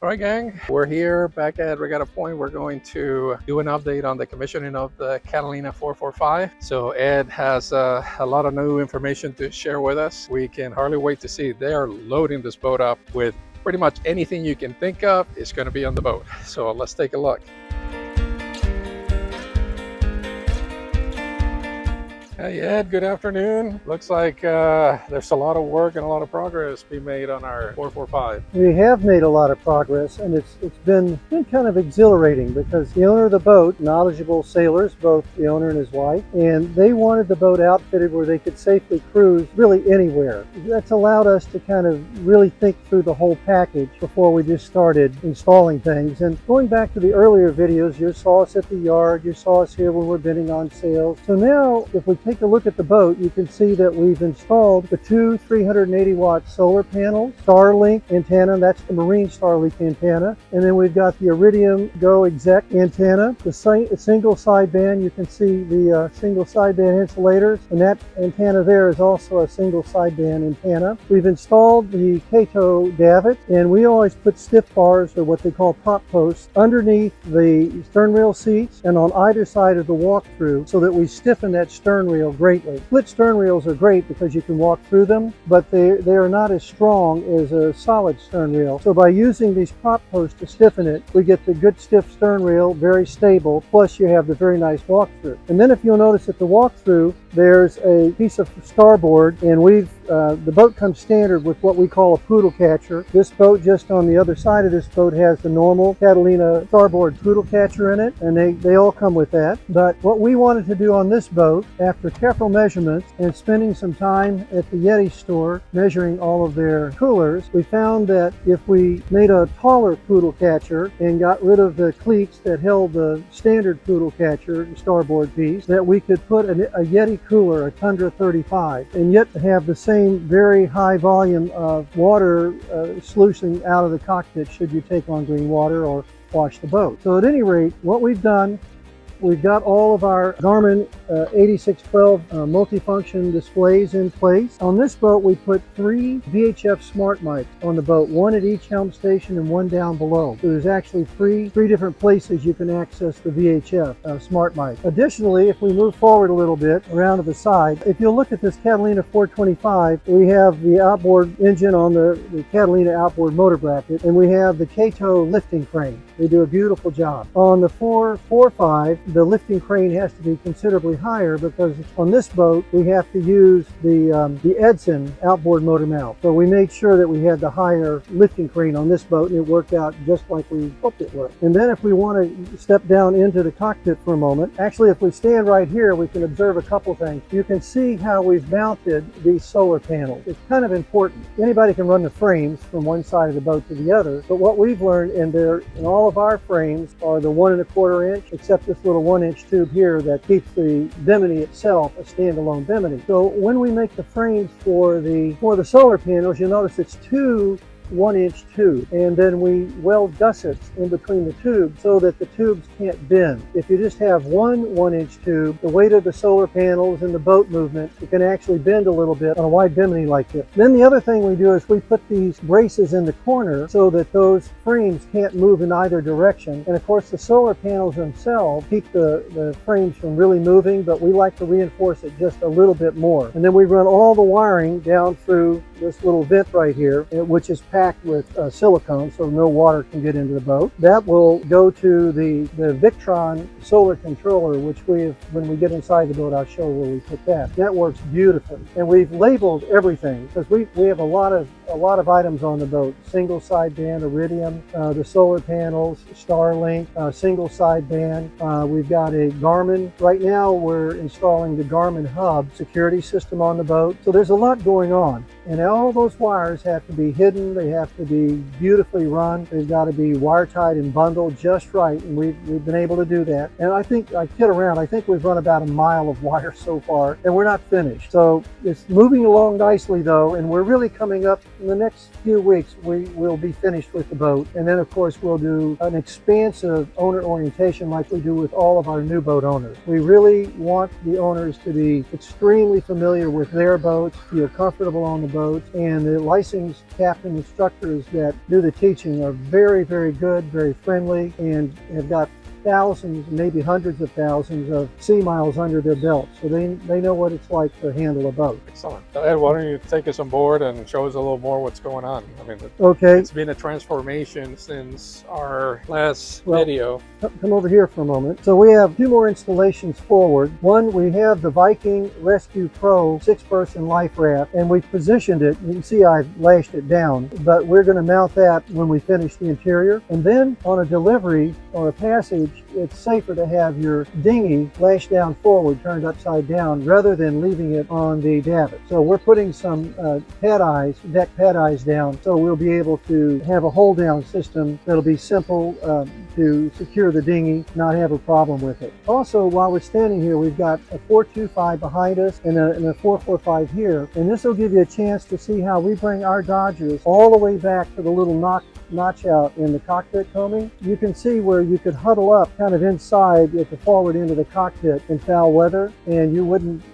All right, gang, we're here back at Regatta Point. We're going to do an update on the commissioning of the Catalina 445. So Ed has a lot of new information to share with us. We can hardly wait to see. They are loading this boat up with pretty much anything you can think of is going to be on the boat. So let's take a look. Hey Ed, good afternoon. Looks like there's a lot of work and a lot of progress being made on our 445. We have made a lot of progress, and it's been kind of exhilarating because the owner of the boat, knowledgeable sailors, both the owner and his wife, and they wanted the boat outfitted where they could safely cruise really anywhere. That's allowed us to kind of really think through the whole package before we just started installing things. And going back to the earlier videos, you saw us at the yard, you saw us here when we're bidding on sails. So now, if we take a look at the boat, you can see that we've installed the two 380-watt solar panels, Starlink antenna, that's the Marine Starlink antenna, and then we've got the IridiumGo exec antenna, the single sideband. You can see the single sideband insulators, and that antenna there is also a single sideband antenna. We've installed the Kato davit, and we always put stiff bars, or what they call prop posts, underneath the stern rail seats and on either side of the walk-through so that we stiffen that stern rail greatly. Split stern rails are great because you can walk through them, but they are not as strong as a solid stern rail. So by using these prop posts to stiffen it, we get the good stiff stern rail, very stable, plus you have the very nice walk-through. And then if you'll notice at the walk-through, there's a piece of starboard, and the boat comes standard with what we call a poodle catcher. This boat, just on the other side of this boat, has the normal Catalina starboard poodle catcher in it, and they all come with that. But what we wanted to do on this boat, after careful measurements and spending some time at the Yeti store measuring all of their coolers, we found that if we made a taller poodle catcher and got rid of the cleats that held the standard poodle catcher starboard piece, that we could put a Yeti cooler, a Tundra 35, and yet have the same very high volume of water sluicing out of the cockpit should you take on green water or wash the boat. So at any rate, what we've done, we've got all of our Garmin 8612 multifunction displays in place. On this boat, we put 3 VHF smart mics on the boat, one at each helm station and one down below. So there's actually three different places you can access the VHF smart mic. Additionally, if we move forward a little bit around to the side, if you'll look at this Catalina 425, we have the outboard engine on the Catalina outboard motor bracket, and we have the Kato lifting crane. They do a beautiful job. On the 445, the lifting crane has to be considerably higher because on this boat we have to use the Edson outboard motor mount. So we made sure that we had the higher lifting crane on this boat, and it worked out just like we hoped it would. And then if we want to step down into the cockpit for a moment, actually if we stand right here, we can observe a couple things. You can see how we've mounted these solar panels. It's kind of important. Anybody can run the frames from one side of the boat to the other, but what we've learned in all of our frames are the 1 1/4 inch, except this little 1-inch tube here that keeps the bimini itself a standalone bimini. So when we make the frames for the solar panels, you'll notice it's 2 1-inch tube, and then we weld gussets in between the tubes so that the tubes can't bend. If you just have one 1-inch tube, the weight of the solar panels and the boat movement, it can actually bend a little bit on a wide bimini like this. Then the other thing we do is we put these braces in the corner so that those frames can't move in either direction. And of course the solar panels themselves keep the frames from really moving, but we like to reinforce it just a little bit more. And then we run all the wiring down through this little vent right here, which is packed with silicone so no water can get into the boat. That will go to the Victron solar controller, which when we get inside the boat, I'll show where we put that. That works beautifully. And we've labeled everything because we have a lot of items on the boat. Single sideband, Iridium, the solar panels, Starlink, single sideband. We've got a Garmin. Right now we're installing the Garmin Hub security system on the boat. So there's a lot going on. And all those wires have to be hidden. They have to be beautifully run. They've got to be wire tied and bundled just right. And we've been able to do that. And I think, I kid around, I think we've run about a mile of wire so far, and we're not finished. So it's moving along nicely though, and we're really coming up in the next few weeks. We will be finished with the boat. And then of course we'll do an expansive owner orientation like we do with all of our new boat owners. We really want the owners to be extremely familiar with their boats, feel comfortable on the boats, and the licensed captain instructors that do the teaching are very, very good, very friendly, and have got thousands, maybe hundreds of thousands of sea miles under their belt, so they know what it's like to handle a boat. Excellent. Ed, why don't you take us on board and show us a little more what's going on? I mean, okay, it's been a transformation since our last video. Come over here for a moment. So we have two more installations forward. One, we have the Viking Rescue Pro 6-person life raft, and we positioned it. You can see I've lashed it down, but we're going to mount that when we finish the interior. And then on a delivery or a passage, it's safer to have your dinghy lashed down forward, turned upside down, rather than leaving it on the davit. So we're putting some deck pad eyes down, so we'll be able to have a hold down system that'll be simple to secure the dinghy, not have a problem with it. Also, while we're standing here, we've got a 425 behind us and a 445 here, and this will give you a chance to see how we bring our Dodgers all the way back to the little notch out in the cockpit combing. You can see where you could huddle up kind of inside at the forward end of the cockpit in foul weather, and you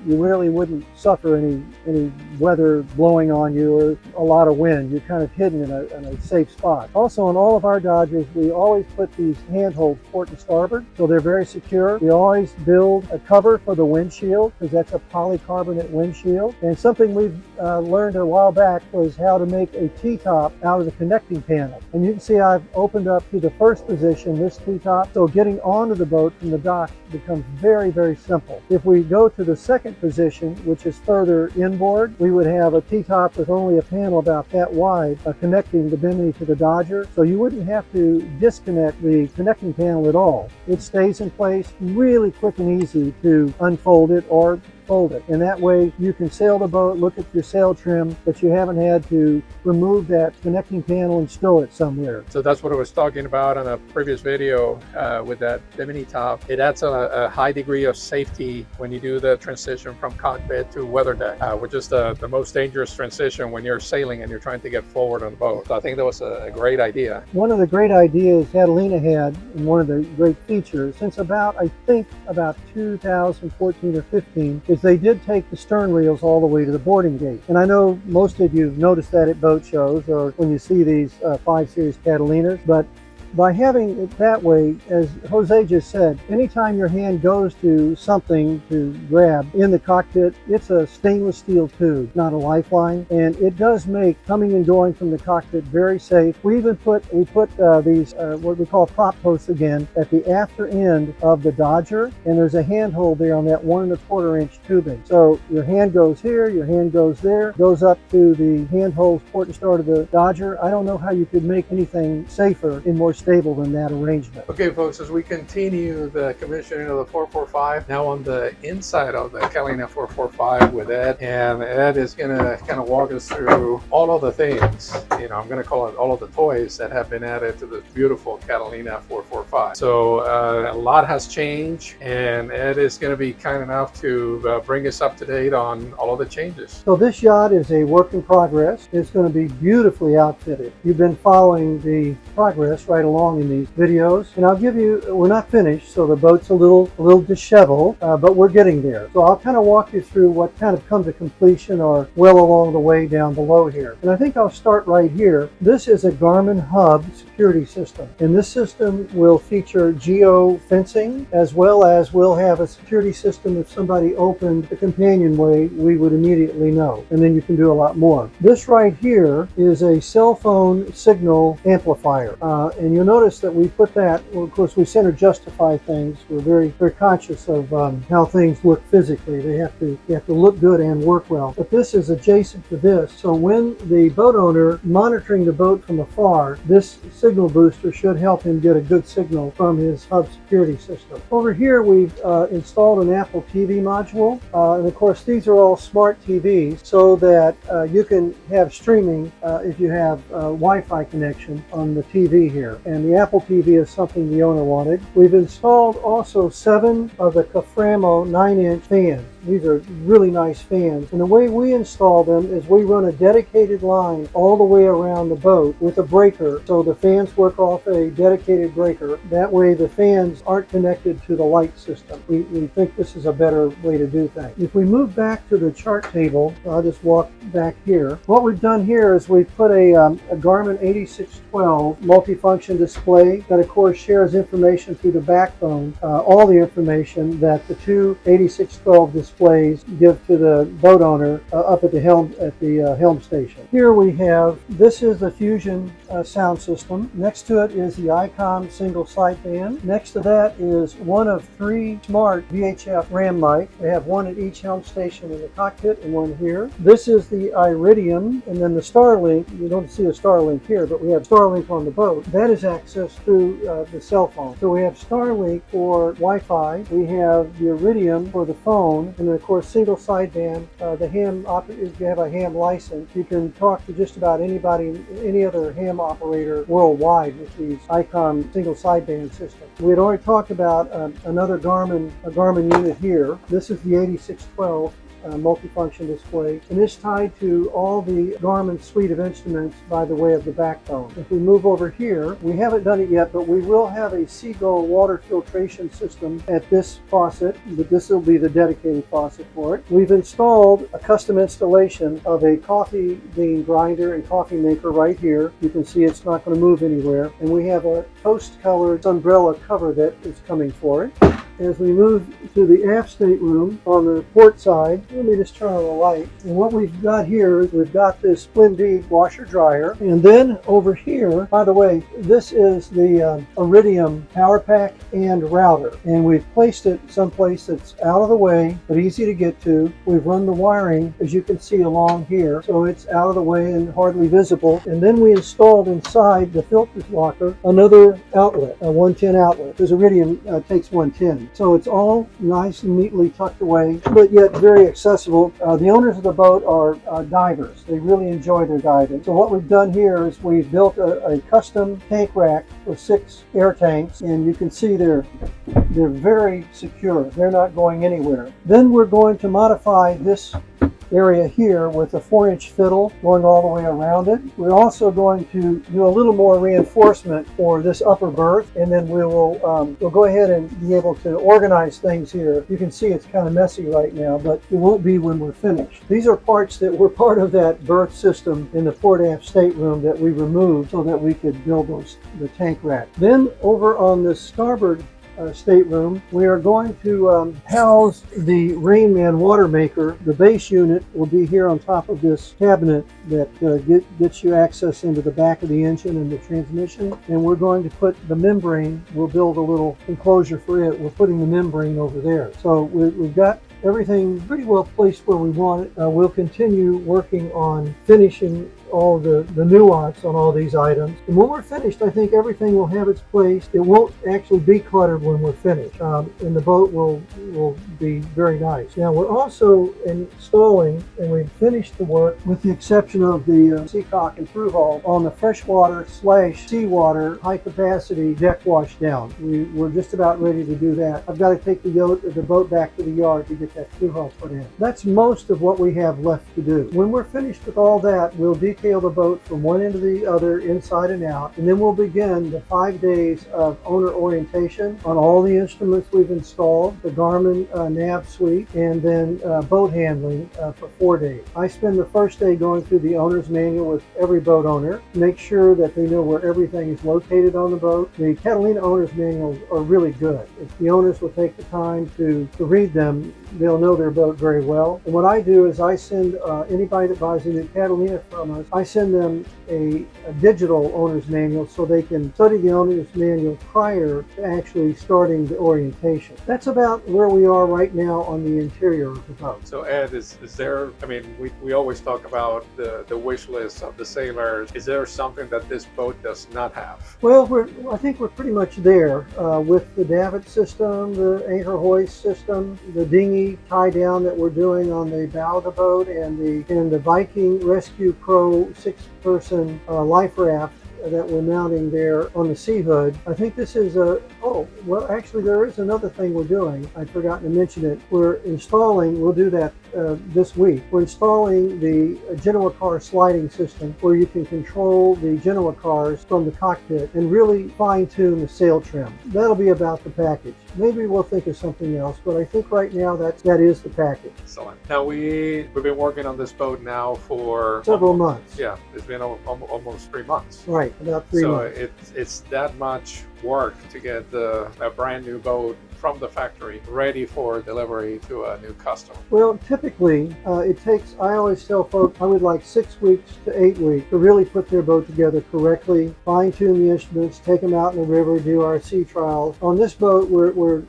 really wouldn't suffer any weather blowing on you or a lot of wind. You're kind of hidden in a safe spot. Also, on all of our Dodgers, we always put these handholds port and starboard, so they're very secure. We always build a cover for the windshield, because that's a polycarbonate windshield. And something we've learned a while back was how to make a T-top out of the connecting panel. And you can see I've opened up to the first position, this T-top, so getting onto the boat from the dock becomes very, very simple. If we go to the second position, which is further inboard, we would have a T-top with only a panel about that wide connecting the bimini to the Dodger, so you wouldn't have to disconnect the connecting panel at all. It stays in place, really quick and easy to unfold it or fold it, and that way you can sail the boat, look at your sail trim, but you haven't had to remove that connecting panel and stow it somewhere. So that's what I was talking about in a previous video with that bimini top. It adds a high degree of safety when you do the transition from cockpit to weather deck, which is the most dangerous transition when you're sailing and you're trying to get forward on the boat. So I think that was a great idea. One of the great ideas Catalina had, and one of the great features, since I think about 2014 or 15, is they did take the stern wheels all the way to the boarding gate. And I know most of you have noticed that at boat shows or when you see these 5 Series Catalinas, but by having it that way, as Jose just said, anytime your hand goes to something to grab in the cockpit, it's a stainless steel tube, not a lifeline, and it does make coming and going from the cockpit very safe. We even put these what we call prop posts again at the after end of the Dodger, and there's a handhold there on that 1 1/4 inch tubing. So your hand goes here, your hand goes there, goes up to the handholds port and start of the Dodger. I don't know how you could make anything safer and more stable than that arrangement. Okay folks, as we continue the commissioning of the 445, now on the inside of the Catalina 445 with Ed, and Ed is going to kind of walk us through all of the things, you know, I'm going to call it all of the toys that have been added to this beautiful Catalina 445. So a lot has changed, and Ed is going to be kind enough to bring us up to date on all of the changes. So this yacht is a work in progress. It's going to be beautifully outfitted. You've been following the progress right along in these videos, and I'll give you, we're not finished, so the boat's a little disheveled, but we're getting there. So I'll kind of walk you through what kind of come to completion or well along the way down below here. And I think I'll start right here. This is a Garmin hub security system, and this system will feature geo fencing, as well as we'll have a security system. If somebody opened the companionway, we would immediately know, and then you can do a lot more. This right here is a cell phone signal amplifier, and you'll notice that we put that, well, of course we center justify things. We're very, very conscious of how things look physically. They have to look good and work well. But this is adjacent to this, so when the boat owner monitoring the boat from afar, this signal booster should help him get a good signal from his hub security system. Over here we've installed an Apple TV module, and of course these are all smart TVs, so that you can have streaming if you have Wi-Fi connection on the TV here. and the Apple TV is something the owner wanted. We've installed also 7 of the Caframo 9-inch fans. These are really nice fans, and the way we install them is we run a dedicated line all the way around the boat with a breaker, so the fans work off a dedicated breaker. That way the fans aren't connected to the light system. We think this is a better way to do things. If we move back to the chart table, I'll just walk back here. What we've done here is we've put a Garmin 8612 multifunction display that of course shares information through the backbone, all the information that the 2 8612 displays give to the boat owner up at the helm station. Here we have, this is the Fusion sound system. Next to it is the ICOM single sideband. Next to that is one of 3 smart VHF RAM mics. They have one at each helm station in the cockpit and one here. This is the Iridium, and then the Starlink. You don't see a Starlink here, but we have Starlink on the boat. That is accessed through the cell phone. So we have Starlink for Wi-Fi. We have the Iridium for the phone, and then of course single sideband. The ham, if you have a ham license, you can talk to just about anybody, any other ham operator worldwide with these ICOM single sideband systems. We had already talked about another Garmin unit here. This is the 8612 multifunction display, and it's tied to all the Garmin suite of instruments by the way of the backbone. If we move over here, we haven't done it yet, but we will have a Seagull water filtration system at this faucet, but this will be the dedicated faucet for it. We've installed a custom installation of a coffee bean grinder and coffee maker right here. You can see it's not going to move anywhere, and we have a toast colored umbrella cover that is coming for it. As we move to the aft stateroom on the port side, let me just turn on the light. And what we've got here is we've got this Splendid washer dryer. And then over here, by the way, this is the Iridium power pack and router. And we've placed it someplace that's out of the way, but easy to get to. We've run the wiring, as you can see along here, so it's out of the way and hardly visible. And then we installed inside the filter locker another outlet, a 110 outlet, because Iridium takes 110. So it's all nice and neatly tucked away, but yet very accessible. The owners of the boat are divers. They really enjoy their diving. So what we've done here is we've built a custom tank rack for 6 air tanks, and you can see they're very secure. They're not going anywhere. Then we're going to modify this area here with a 4-inch fiddle going all the way around it. We're also going to do a little more reinforcement for this upper berth, and then we'll go ahead and be able to organize things here. You can see it's kind of messy right now, but it won't be when we're finished. These are parts that were part of that berth system in the port aft stateroom that we removed so that we could build the tank rack. Then over on the starboard stateroom, we are going to house the Rainman water maker. The base unit will be here on top of this cabinet that gets you access into the back of the engine and the transmission, and we're going to put the membrane. We'll build a little enclosure for it. We're putting the membrane over there. So we've got everything pretty well placed where we want it. We'll continue working on finishing all the nuance on all these items. And when we're finished, I think everything will have its place. It won't actually be cluttered when we're finished. And the boat will be very nice. Now we're also installing, and we've finished the work with the exception of the seacock and through hull on the freshwater / seawater high capacity deck wash down. We're just about ready to do that. I've got to take the boat back to the yard to get that through hull put in. That's most of what we have left to do. When we're finished with all that, we'll detail the boat from one end to the other, inside and out, and then we'll begin the 5 days of owner orientation on all the instruments we've installed, the Garmin nav suite, and then boat handling for 4 days. I spend the first day going through the owner's manual with every boat owner, make sure that they know where everything is located on the boat. The Catalina owner's manuals are really good. If the owners will take the time to read them, they'll know their boat very well. And what I do is I send anybody that buys a new Catalina from us, I send them a digital owner's manual so they can study the owner's manual prior to actually starting the orientation. That's about where we are right now on the interior of the boat. So Ed, is there, I mean, we always talk about the wish list of the sailors. Is there something that this boat does not have? Well, I think we're pretty much there with the davit system, the anchor hoist system, the dinghy tie down that we're doing on the bow of the boat, and the Viking Rescue Pro 6-person life raft that we're mounting there on the sea hood. I think this is oh, well, actually there is another thing we're doing. I'd forgotten to mention it. We're installing, we'll do that this week. We're installing the Genoa car sliding system where you can control the Genoa cars from the cockpit and really fine-tune the sail trim. That'll be about the package. Maybe we'll think of something else, but I think right now that is the package. Excellent. Now we've been working on this boat now for several months. Yeah, it's been almost 3 months. Right, about 3 months. So it's that much work to get a brand new boat from the factory ready for delivery to a new customer. Well, typically it takes, I always tell folks, I would like 6 weeks to 8 weeks to really put their boat together correctly, fine tune the instruments, take them out in the river, do our sea trials. On this boat,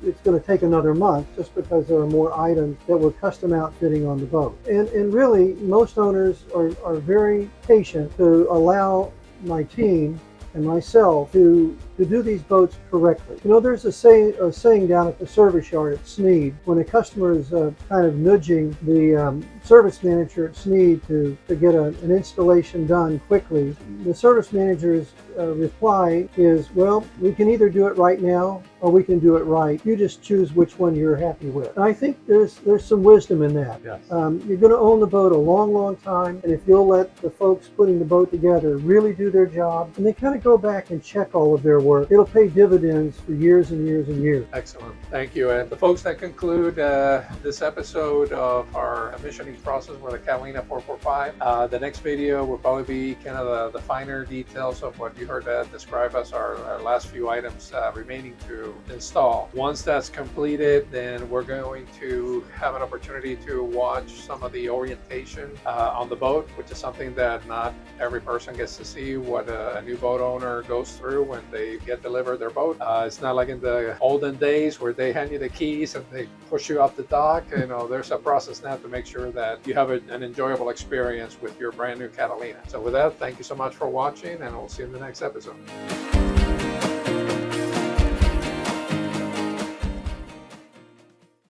it's going to take another month just because there are more items that we're custom outfitting on the boat. And really, most owners are very patient to allow my team and myself to do these boats correctly. You know, there's a saying down at the service yard at Sneed, when a customer is kind of nudging the service manager at Sneed to get an installation done quickly, the service manager's reply is, well, we can either do it right now or we can do it right. You just choose which one you're happy with. And I think there's some wisdom in that. Yes. You're going to own the boat a long, long time, and if you'll let the folks putting the boat together really do their job, and they kind of go back and check all of their work, it'll pay dividends for years and years and years. Excellent. Thank you. And the folks, that conclude this episode of our commissioning process with the Catalina 445. The next video will probably be kind of the finer details of what you heard describe as our last few items remaining to install. Once that's completed, then we're going to have an opportunity to watch some of the orientation on the boat, which is something that not every person gets to see, what a new boat owner goes through when they get delivered their boat. It's not like in the olden days where they hand you the keys and they push you off the dock. You know, there's a process now to make sure that you have an enjoyable experience with your brand new Catalina. So with that, thank you so much for watching, and we'll see you in the next episode.